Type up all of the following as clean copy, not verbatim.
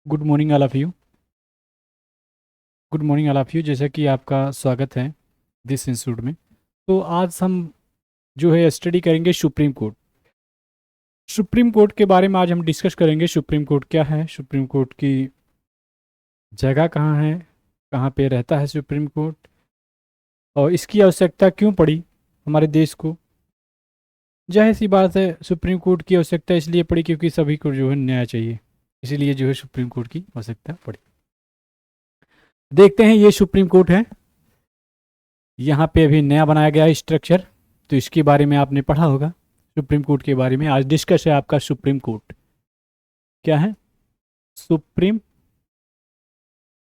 Good morning all of you. Good morning all of you. जैसा कि आपका स्वागत है दिस इंस्टीट्यूट में। तो आज हम जो है स्टडी करेंगे सुप्रीम कोर्ट। सुप्रीम कोर्ट के बारे में आज हम डिस्कस करेंगे। सुप्रीम कोर्ट क्या है, सुप्रीम कोर्ट की जगह कहाँ है, कहाँ पे रहता है सुप्रीम कोर्ट, और इसकी आवश्यकता क्यों पड़ी हमारे देश को। जाहिर सी बात है, सुप्रीम कोर्ट की आवश्यकता इसलिए पड़ी क्योंकि सभी को जो है न्याय चाहिए, इसीलिए जो है सुप्रीम कोर्ट की आवश्यकता पड़ी। देखते हैं, ये सुप्रीम कोर्ट है। यहाँ पे अभी नया बनाया गया है स्ट्रक्चर, तो इसके बारे में आपने पढ़ा होगा। सुप्रीम कोर्ट के बारे में आज डिस्कस है आपका। सुप्रीम कोर्ट क्या है? Supreme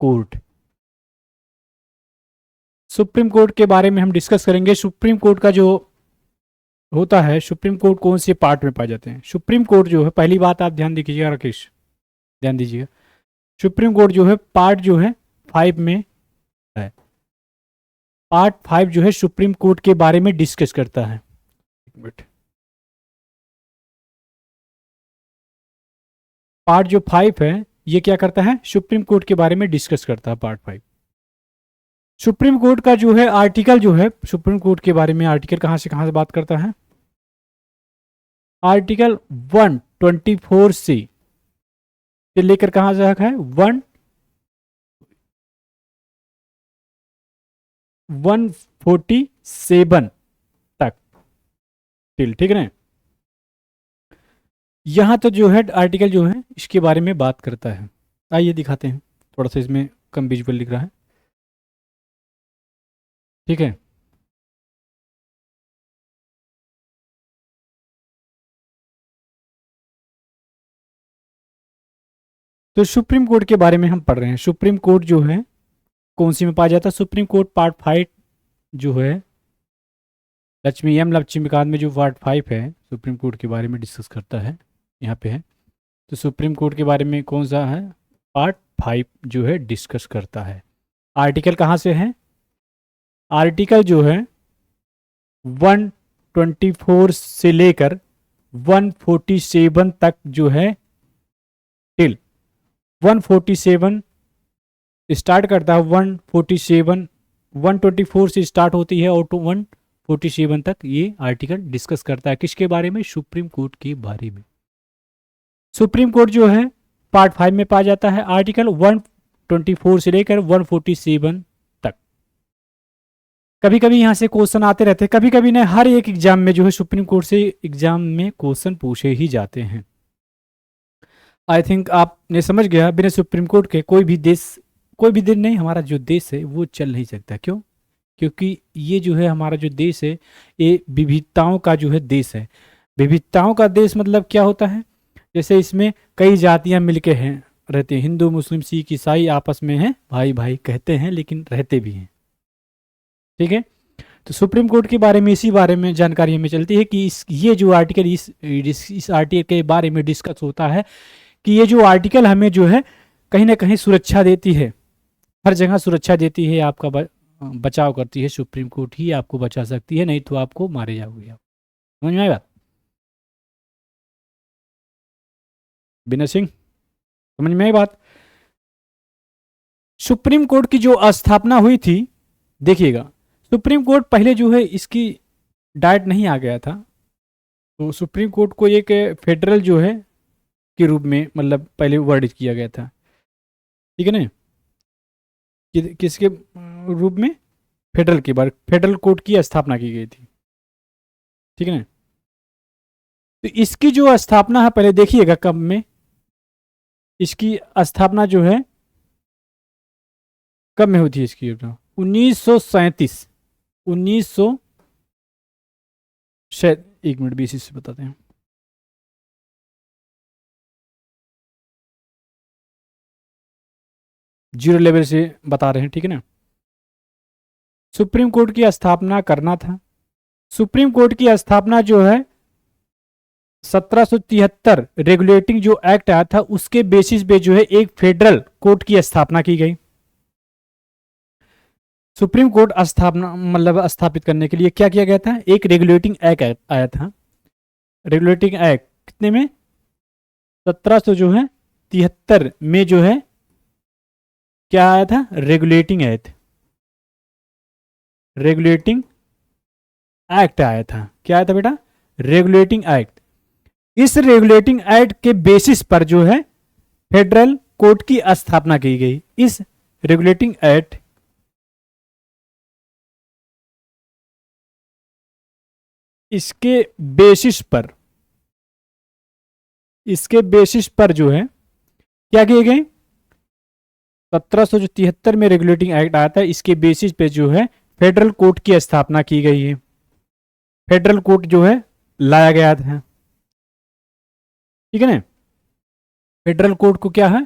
court. सुप्रीम कोर्ट के बारे में हम डिस्कस करेंगे। सुप्रीम कोर्ट का जो होता है, सुप्रीम कोर्ट कौन से पार्ट में पाए जाते हैं। सुप्रीम कोर्ट जो है, पहली बात आप ध्यान दीजिएगा राकेश, ध्यान दीजिएगा। सुप्रीम कोर्ट जो है पार्ट जो है 5 में है। पार्ट 5 जो है सुप्रीम कोर्ट के बारे में डिस्कस करता है। एक मिनट। पार्ट जो 5 है ये क्या करता है? सुप्रीम कोर्ट के बारे में डिस्कस करता है पार्ट 5। सुप्रीम कोर्ट का जो है आर्टिकल जो है, सुप्रीम कोर्ट के बारे में आर्टिकल कहां से बात करता है? आर्टिकल 124 से लेकर कहां तक है? 147 तक टिल, ठीक है ना। यहां तो जो है आर्टिकल जो है इसके बारे में बात करता है। आइए दिखाते हैं, थोड़ा सा इसमें कम विजुअल लिख रहा है, ठीक है। तो सुप्रीम कोर्ट के बारे में हम पढ़ रहे हैं। सुप्रीम कोर्ट जो है कौन सी में पाया जाता है? सुप्रीम कोर्ट पार्ट 5 जो है लक्ष्मीकांत में जो पार्ट 5 है सुप्रीम कोर्ट के बारे में डिस्कस करता है, यहाँ पे है। तो सुप्रीम कोर्ट के बारे में कौन सा है? पार्ट 5 जो है डिस्कस करता है। आर्टिकल कहाँ से है? आर्टिकल जो है 124 से लेकर 147 तक जो है, टिल 147 स्टार्ट करता है। 147 124 से स्टार्ट होती है और 147 तक ये आर्टिकल डिस्कस करता है। किसके बारे में? सुप्रीम कोर्ट के बारे में। सुप्रीम कोर्ट जो है पार्ट 5 में पाया जाता है। आर्टिकल 124 से लेकर 147 तक। कभी कभी यहां से क्वेश्चन आते रहते हैं, कभी कभी नहीं, हर एक एग्जाम में जो है सुप्रीम कोर्ट से एग्जाम में क्वेश्चन पूछे ही जाते हैं। आई थिंक आपने समझ गया, बिना सुप्रीम कोर्ट के कोई भी देश नहीं, हमारा जो देश है वो चल नहीं सकता। क्यों? क्योंकि ये जो है हमारा जो देश है ये विविधताओं का जो है देश है। विविधताओं का देश मतलब क्या होता है? जैसे इसमें कई जातियां मिलके हैं, रहते हैं। हिंदू, मुस्लिम, सिख, ईसाई आपस में हैं, भाई भाई कहते हैं, लेकिन रहते भी हैं, ठीक है। तो सुप्रीम कोर्ट के बारे में, इसी बारे में जानकारी हमें चलती है कि ये जो आर्टिकल इस आर्टिकल के बारे में डिस्कस होता है कि ये जो आर्टिकल हमें जो है कहीं ना कहीं सुरक्षा देती है, हर जगह सुरक्षा देती है, आपका बचाव करती है। सुप्रीम कोर्ट ही आपको बचा सकती है, नहीं तो आपको मारे जाओगे आप। समझ में आई बात? बिना सिंह, समझ में आई बात? सुप्रीम कोर्ट की जो स्थापना हुई थी, देखिएगा, सुप्रीम कोर्ट पहले जो है इसकी डायरेक्ट नहीं आ गया था। तो सुप्रीम कोर्ट को एक फेडरल जो है के रूप में मतलब पहले वर्डित किया गया था, ठीक है ना। किसके रूप में? फेडरल के बारे, फेडरल कोर्ट की स्थापना की गई थी, ठीक है ना। तो इसकी जो स्थापना है, पहले देखिएगा कब में इसकी स्थापना जो है, कब में होती है इसकी? 1937। 1900, शायद 1 मिनट भी इसी से बताते हैं। जीरो लेवल से बता रहे हैं, ठीक है ना। सुप्रीम कोर्ट की स्थापना करना था। सुप्रीम कोर्ट की स्थापना जो है 1773 रेगुलेटिंग जो एक्ट आया था उसके बेसिस पे जो है एक फेडरल कोर्ट की स्थापना की गई। सुप्रीम कोर्ट स्थापना मतलब स्थापित करने के लिए क्या किया गया था? एक रेगुलेटिंग एक्ट आया था। रेगुलेटिंग एक्ट कितने में? 1700 जो है 1973 में जो है क्या आया था, रेगुलेटिंग एक्ट, रेगुलेटिंग एक्ट आया था। क्या आया था बेटा, रेगुलेटिंग एक्ट। इस रेगुलेटिंग एक्ट के बेसिस पर जो है फेडरल कोर्ट की स्थापना की गई। इस रेगुलेटिंग एक्ट, इसके बेसिस पर, इसके बेसिस पर जो है क्या किए गए, 1773 में रेगुलेटिंग एक्ट आया था, इसके बेसिस पे जो है फेडरल कोर्ट की स्थापना की गई है। फेडरल कोर्ट जो है लाया गया था, ठीक है ना। फेडरल कोर्ट को क्या है,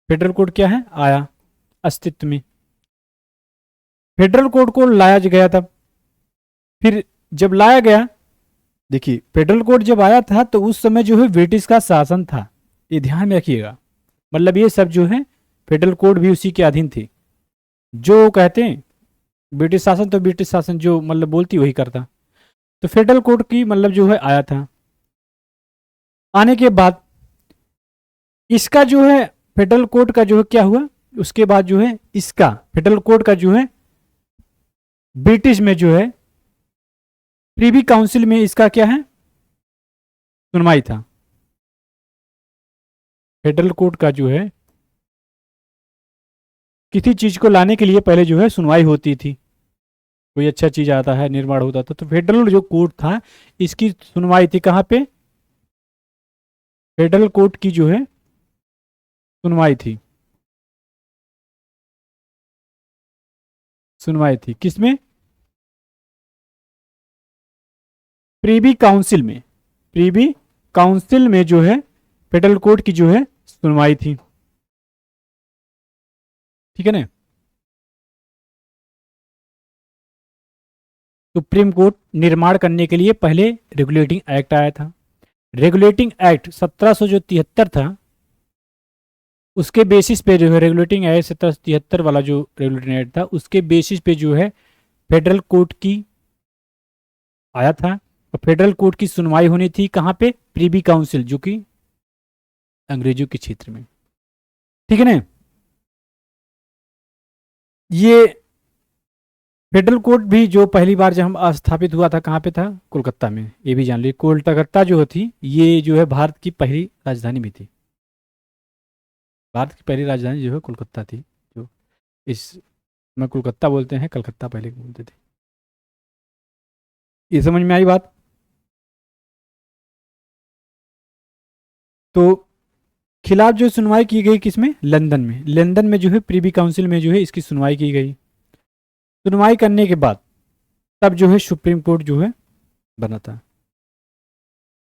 फेडरल कोर्ट क्या है, आया अस्तित्व में। फेडरल कोर्ट को लाया गया था। फिर जब लाया गया, देखिए फेडरल कोर्ट जब आया था तो उस समय जो है ब्रिटिश का शासन था, ये ध्यान में रखिएगा। मतलब ये सब जो है फेडरल कोर्ट भी उसी के अधीन थी। जो कहते हैं ब्रिटिश शासन, तो ब्रिटिश शासन जो मतलब बोलती वही करता। तो फेडरल कोर्ट की मतलब जो है आया था। आने के बाद इसका जो है फेडरल कोर्ट का जो है क्या हुआ, उसके बाद जो है इसका फेडरल कोर्ट का जो है ब्रिटिश में जो है प्रीवी काउंसिल में इसका क्या है, सुनवाई था। फेडरल कोर्ट का जो है किसी चीज को लाने के लिए पहले जो है सुनवाई होती थी। कोई अच्छा चीज आता है, निर्माण होता था, तो फेडरल जो कोर्ट था इसकी सुनवाई थी कहां पे, फेडरल कोर्ट की जो है सुनवाई थी। सुनवाई थी किसमें, प्रीवी काउंसिल में। प्रीवी काउंसिल में जो है फेडरल कोर्ट की जो है सुनवाई थी, ठीक है ना। सुप्रीम कोर्ट निर्माण करने के लिए पहले रेगुलेटिंग एक्ट आया था। रेगुलेटिंग एक्ट 1773 था, उसके बेसिस पे जो है रेगुलेटिंग एक्ट 1773 वाला जो रेगुलेटिंग एक्ट था उसके बेसिस पे जो है फेडरल कोर्ट की आया था। और फेडरल कोर्ट की सुनवाई होनी थी कहां पे, प्रीवी काउंसिल, जो कि अंग्रेजों के क्षेत्र में, ठीक है ना। ये फेडरल कोर्ट भी जो पहली बार जब हम स्थापित हुआ था कहाँ पे था, कोलकाता में। ये भी जान लीजिए, कोलकाता जो थी ये जो है भारत की पहली राजधानी भी थी। भारत की पहली राजधानी जो है कोलकाता थी। जो इस में कोलकाता बोलते हैं, कलकत्ता पहले बोलते थे। ये समझ में आई बात। तो खिलाफ जो सुनवाई की गई किसमें, लंदन में। लंदन में जो है प्रीवी काउंसिल में जो है इसकी सुनवाई की गई। सुनवाई करने के बाद तब जो है सुप्रीम कोर्ट जो है बना था।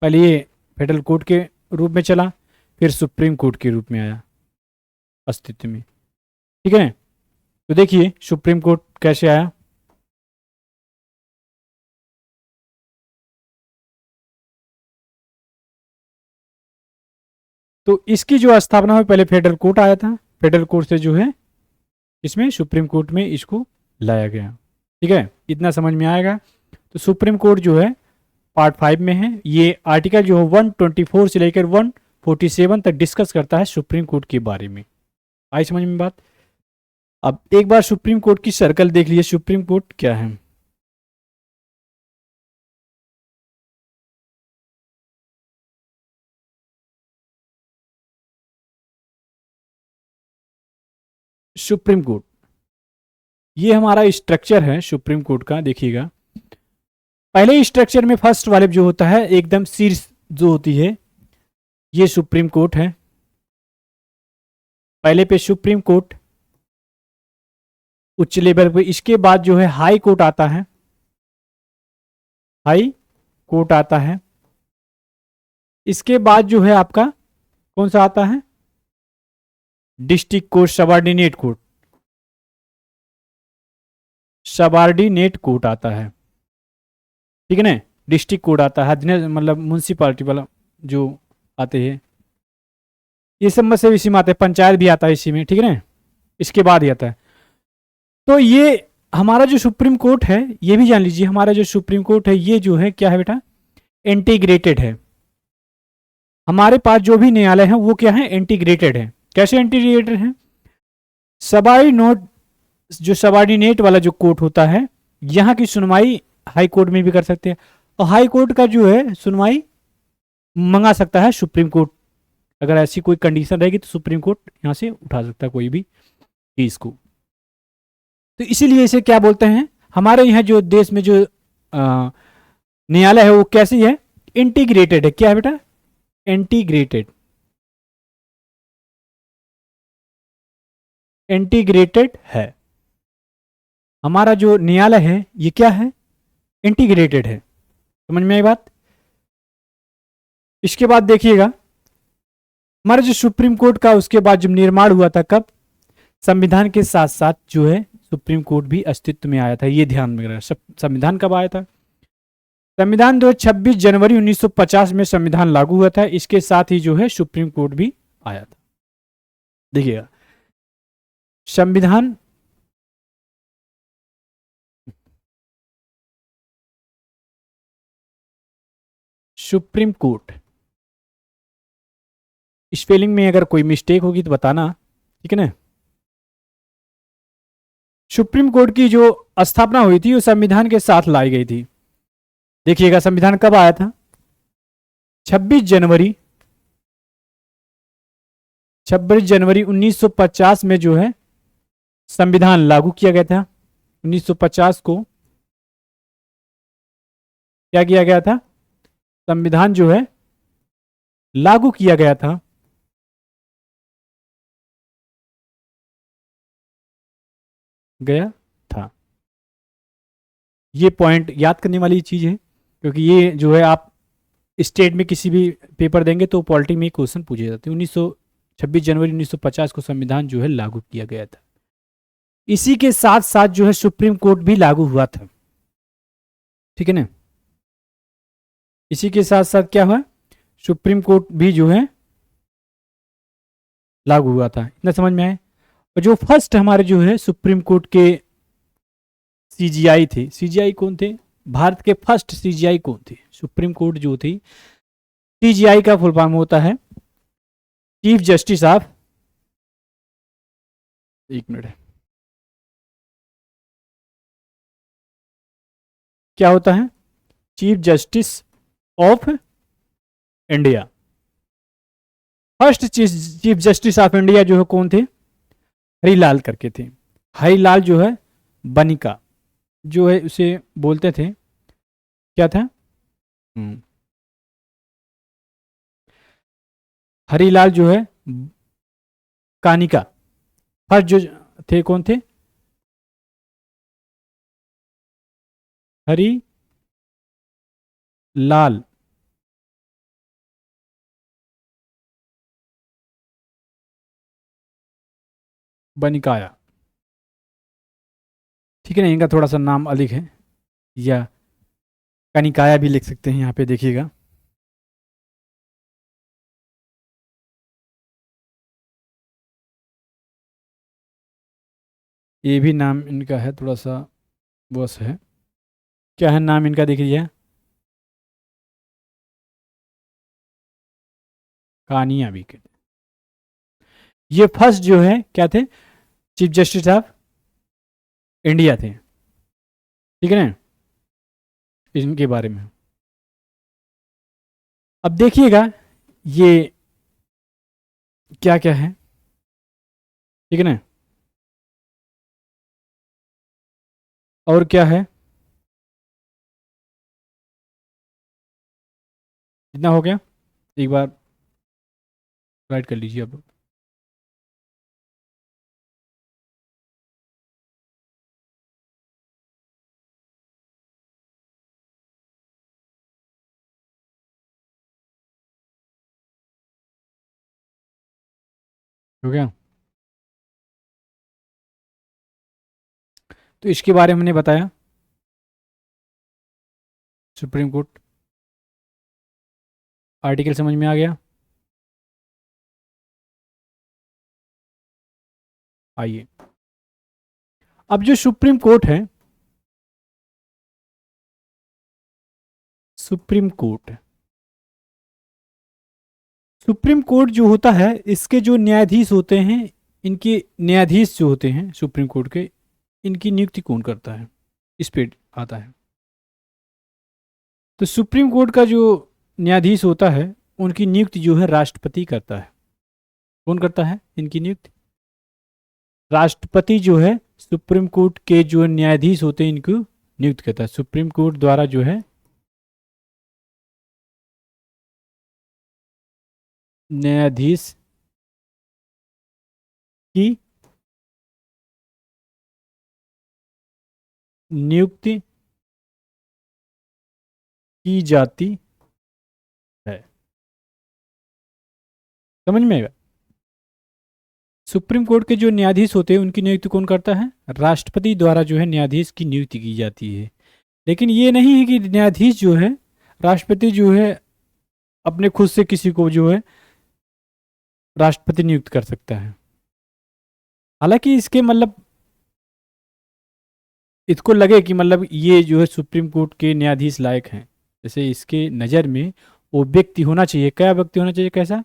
पहले ये फेडरल कोर्ट के रूप में चला, फिर सुप्रीम कोर्ट के रूप में आया अस्तित्व में, ठीक है। तो देखिए सुप्रीम कोर्ट कैसे आया। तो इसकी जो स्थापना हुई पहले फेडरल कोर्ट आया था, फेडरल कोर्ट से जो है इसमें सुप्रीम कोर्ट में इसको लाया गया, ठीक है। इतना समझ में आएगा। तो सुप्रीम कोर्ट जो है पार्ट 5 में है। ये आर्टिकल जो है 124 से लेकर 147 तक डिस्कस करता है सुप्रीम कोर्ट के बारे में। आई समझ में बात। अब एक बार सुप्रीम कोर्ट की सर्कल देख लीजिए, सुप्रीम कोर्ट क्या है। सुप्रीम कोर्ट ये हमारा स्ट्रक्चर है सुप्रीम कोर्ट का। देखिएगा पहले स्ट्रक्चर में फर्स्ट वाले जो होता है एकदम शीर्ष जो होती है ये सुप्रीम कोर्ट है। पहले पे सुप्रीम कोर्ट उच्च लेवल पे, इसके बाद जो है हाई कोर्ट आता है, हाई कोर्ट आता है। इसके बाद जो है आपका कौन सा आता है, district court, subordinate court, subordinate court आता है, ठीक है ना। डिस्ट्रिक्ट कोर्ट आता है, मतलब म्यूनसिपालिटी वाला जो आते हैं ये सब में से इसी में आते हैं, पंचायत भी आता है इसी में, ठीक है ना। इसके बाद ही आता है। तो ये हमारा जो सुप्रीम कोर्ट है ये भी जान लीजिए, हमारा जो सुप्रीम कोर्ट है ये जो है क्या है बेटा, इंटीग्रेटेड है। हमारे पास जो भी न्यायालय है वो क्या है, इंटीग्रेटेड है। कैसे इंटीग्रेटेड है, सबॉर्डिनेट, जो सबॉर्डिनेट वाला जो कोर्ट होता है, यहाँ की सुनवाई हाई कोर्ट में भी कर सकते हैं, और हाई कोर्ट का जो है सुनवाई मंगा सकता है सुप्रीम कोर्ट। अगर ऐसी कोई कंडीशन रहेगी तो सुप्रीम कोर्ट यहाँ से उठा सकता है कोई भी केस को। तो इसीलिए इसे क्या बोलते हैं, हमारे यहाँ जो देश में जो न्यायालय है वो कैसी है, इंटीग्रेटेड है। क्या है बेटा, इंटीग्रेटेड, इंटीग्रेटेड है। हमारा जो न्यायालय है ये क्या है, इंटीग्रेटेड है। समझ में आई बात। इसके बाद देखिएगा, हमारा जो सुप्रीम कोर्ट का उसके बाद जब निर्माण हुआ था, कब, संविधान के साथ साथ जो है सुप्रीम कोर्ट भी अस्तित्व में आया था। ये ध्यान में रखना, संविधान कब आया था, संविधान जो 26 जनवरी 1950 में संविधान लागू हुआ था। इसके साथ ही जो है सुप्रीम कोर्ट भी आया था। देखिएगा, संविधान सुप्रीम कोर्ट, स्पेलिंग में अगर कोई मिस्टेक होगी तो बताना, ठीक है ना। सुप्रीम कोर्ट की जो स्थापना हुई थी वो संविधान के साथ लाई गई थी। देखिएगा संविधान कब आया था, 26 जनवरी 1950 में जो है संविधान लागू किया गया था। 1950 को क्या किया गया था, संविधान जो है लागू किया गया था। गया था। ये पॉइंट याद करने वाली चीज है, क्योंकि ये जो है आप स्टेट में किसी भी पेपर देंगे तो पॉलिटी में क्वेश्चन पूछे जाते हैं। 26 जनवरी 1950 को संविधान जो है लागू किया गया था। इसी के साथ साथ जो है सुप्रीम कोर्ट भी लागू हुआ था, ठीक है ना। इसी के साथ साथ क्या हुआ, सुप्रीम कोर्ट भी जो है लागू हुआ था। इतना समझ में आए। और जो फर्स्ट हमारे जो है सुप्रीम कोर्ट के सीजीआई थे, सीजीआई कौन थे, भारत के फर्स्ट सीजीआई कौन थे, सुप्रीम कोर्ट जो थी, सीजीआई का फुल फॉर्म होता है चीफ जस्टिस ऑफ, एक मिनट, क्या होता है, chief justice of India. First chief justice of India जो है कौन थे, हरिलाल करके थे। हरिलाल जो है बनिका जो है उसे बोलते थे, क्या था, हरिलाल जो है कानिका। फर्स्ट जो थे कौन थे, हरि लाल बनिकाया, ठीक है ना। इनका थोड़ा सा नाम अलग है, या कनिकाया भी लिख सकते हैं, यहाँ पे देखिएगा। ये भी नाम इनका है, थोड़ा सा बस है, क्या है नाम इनका, देखिए कानिया भी कहते। ये फर्स्ट जो है क्या थे, चीफ जस्टिस ऑफ इंडिया थे, ठीक है ना। इनके बारे में अब देखिएगा ये क्या क्या है, ठीक है ना। और क्या है, कितना हो गया, एक बार राइट कर लीजिए अब। हो गया। तो इसके बारे में हमने बताया, सुप्रीम कोर्ट आर्टिकल समझ में आ गया। आइए, अब जो सुप्रीम कोर्ट है, सुप्रीम कोर्ट सुप्रीम कोर्ट जो होता है इसके जो न्यायाधीश होते हैं, इनके न्यायाधीश जो होते हैं सुप्रीम कोर्ट के, इनकी नियुक्ति कौन करता है, इस पे आता है। तो सुप्रीम कोर्ट का जो न्यायाधीश होता है उनकी नियुक्ति जो है राष्ट्रपति करता है। कौन करता है इनकी नियुक्ति? राष्ट्रपति जो है सुप्रीम कोर्ट के जो न्यायाधीश होते हैं इनको नियुक्त करता है। सुप्रीम कोर्ट द्वारा जो है न्यायाधीश की नियुक्ति की जाती है। समझ में आएगा? सुप्रीम कोर्ट के जो न्यायाधीश होते हैं उनकी नियुक्ति कौन करता है? राष्ट्रपति द्वारा जो है न्यायाधीश की नियुक्ति की जाती है। लेकिन ये नहीं है कि न्यायाधीश जो है, राष्ट्रपति जो है अपने खुद से किसी को जो है राष्ट्रपति नियुक्त कर सकता है। हालांकि इसके मतलब इसको लगे कि मतलब ये जो है सुप्रीम कोर्ट के न्यायाधीश लायक हैं, जैसे इसके नज़र में वो व्यक्ति होना चाहिए। क्या व्यक्ति होना चाहिए? कैसा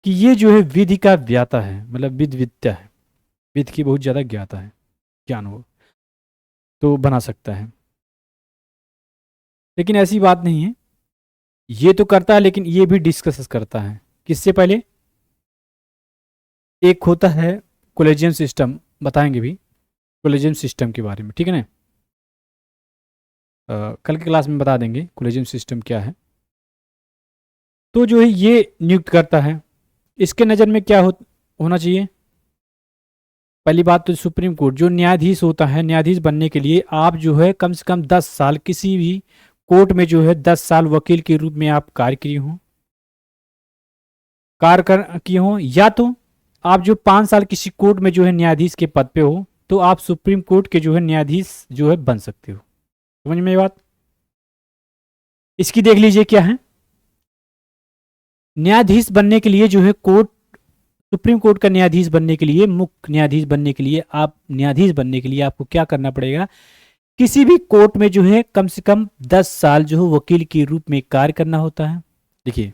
कि ये जो है विधि का ज्ञाता है, मतलब विद्या है, विधि की बहुत ज़्यादा ज्ञाता है, ज्ञान हो तो बना सकता है। लेकिन ऐसी बात नहीं है, ये तो करता है लेकिन ये भी डिस्कस करता है। किससे पहले? एक होता है कोलेजियम सिस्टम, बताएंगे भी कोलेजियम सिस्टम के बारे में, ठीक है ना। कल की क्लास में बता देंगे कोलेजियम सिस्टम क्या है। तो जो है ये नियुक्त करता है। इसके नज़र में क्या होना चाहिए? पहली बात तो सुप्रीम कोर्ट जो न्यायाधीश होता है, न्यायाधीश बनने के लिए आप जो है कम से कम 10 साल किसी भी कोर्ट में जो है 10 साल वकील के रूप में आप कार्य किए हों, किए हों, या तो आप जो 5 साल किसी कोर्ट में जो है न्यायाधीश के पद पे हो तो आप सुप्रीम कोर्ट के जो है न्यायाधीश जो है बन सकते हो। समझ में ये बात? इसकी देख लीजिए क्या है। न्यायाधीश बनने के लिए जो है कोर्ट, सुप्रीम कोर्ट का न्यायाधीश बनने के लिए, मुख्य न्यायाधीश बनने के लिए, आप न्यायाधीश बनने के लिए आपको क्या करना पड़ेगा? किसी भी कोर्ट में जो है कम से कम 10 साल जो है वकील के रूप में कार्य करना होता है। देखिए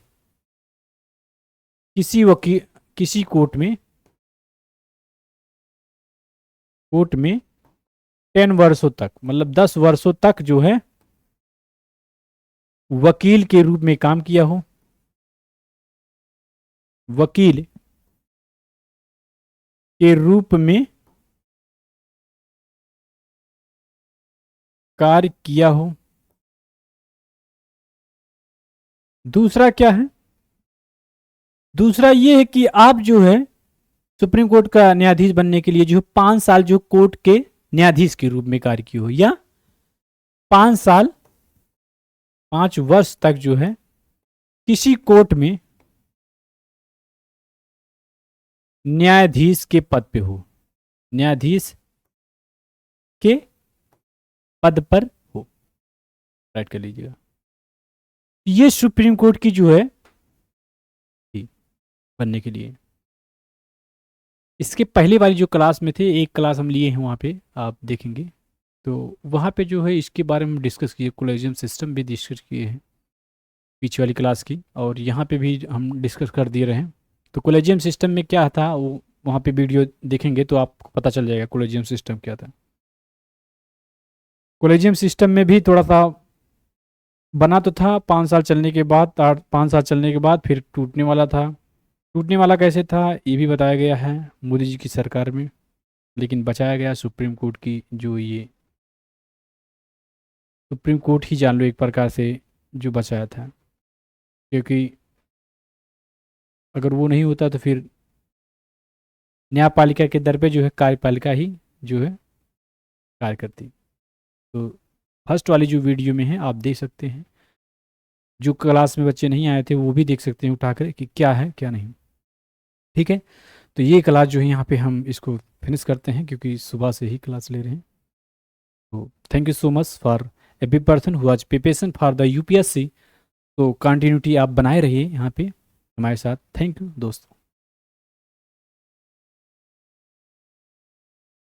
किसी कोर्ट में 10 वर्षों तक, मतलब 10 वर्षों तक जो है वकील के रूप में काम किया हो, वकील के रूप में कार्य किया हो। दूसरा क्या है? दूसरा ये है कि आप जो है सुप्रीम कोर्ट का न्यायाधीश बनने के लिए जो 5 साल जो कोर्ट के न्यायाधीश के रूप में कार्य किया हो, या 5 साल 5 वर्ष तक जो है किसी कोर्ट में न्यायाधीश के पद पे हो, न्यायाधीश के पद पर हो। राइट कर लीजिएगा। ये सुप्रीम कोर्ट की जो है बनने के लिए। इसके पहले वाली जो क्लास में थे, एक क्लास हम लिए हैं वहाँ पे आप देखेंगे, तो वहाँ पे जो है इसके बारे में डिस्कस किए, कोलेजियम सिस्टम भी डिस्कस किए हैं पीछे वाली क्लास की, और यहाँ पे भी हम डिस्कस कर दिए रहे हैं। तो कोलेजियम सिस्टम में क्या था वो वहाँ पे वीडियो देखेंगे तो आपको पता चल जाएगा कोलेजियम सिस्टम क्या था। कोलेजियम सिस्टम में भी थोड़ा सा बना तो था 5 साल चलने के बाद, 5 साल चलने के बाद फिर टूटने वाला था। टूटने वाला कैसे था ये भी बताया गया है मोदी जी की सरकार में, लेकिन बचाया गया सुप्रीम कोर्ट की जो ये सुप्रीम कोर्ट ही जान लो एक प्रकार से जो बचाया था, क्योंकि अगर वो नहीं होता तो फिर न्यायपालिका के दर पे जो है कार्यपालिका ही जो है कार्य करती। तो फर्स्ट वाली जो वीडियो में है आप देख सकते हैं, जो क्लास में बच्चे नहीं आए थे वो भी देख सकते हैं उठाकर कि क्या है क्या नहीं। ठीक है, तो ये क्लास जो है यहाँ पे हम इसको फिनिश करते हैं क्योंकि सुबह से ही क्लास ले रहे हैं। तो thank you so much for every person who was preparation for the UPSC. तो कंटिन्यूटी आप बनाए रहिए यहाँ पे हमारे साथ। थैंक यू दोस्तों।